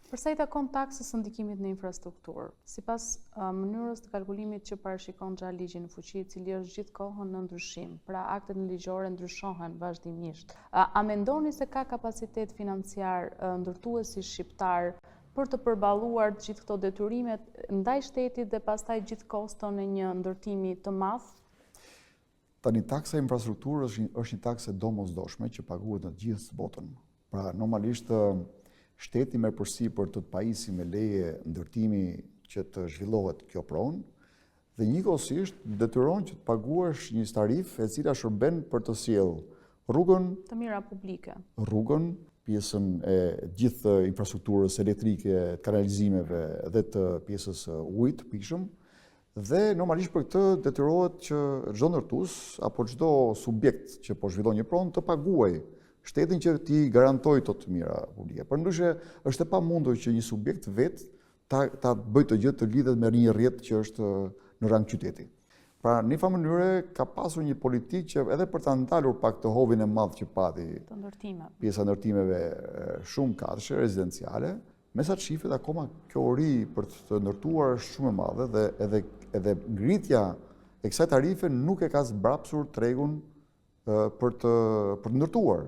Përsa i takon taksës së ndikimit në infrastrukturë, sipas mënyrës të kalkulimit që parashikon xha ligji në fuqi, i cili është gjithkohën në ndryshim, pra aktet ligjore ndryshohen vazhdimisht. A mendoni se ka kapacitet financiar ndërtuesi shqiptar për të përballuar gjithë këto detyrimet ndaj shtetit dhe pastaj gjithë koston e një ndërtimi të madh? Tani taksa e infrastrukturës është një taksë e domosdoshme që paguhet në të gjithë botën. Pra normalisht shteti merr përsipër të pajisë me leje ndërtimi që të zhvillohet kjo pronë dhe njëkohësisht detyron që të paguash një tarifë e cila shërben për të sjellë rrugën të mira publike. Rrugën, pjesën e gjithë infrastrukturës elektrike, kanalizimeve dhe të pjesës ujit të pijshëm. Dhe normalisht për këtë detyrohet që çdo ndërtues apo çdo subjekt që po zhvillon një pronë të paguajë shtetin që t'i garantoj të mira publike. Përndryshe, është e pamundur që një subjekt vetë ta bëjë të gjë të lidhet me një rrjet që është në rang qyteti. Pra, në një mënyre ka pasur një politikë që edhe për ta ndalur pak të hovin e madh që pati pjesa ndërtimeve shumë katëshe rezidenciale, mesat shifet akoma kjo ori për të ndërtuar shumë e madhe dhe edhe ngritja e kësaj tarife nuk e ka zbrapsur tregun për të ndërtuar.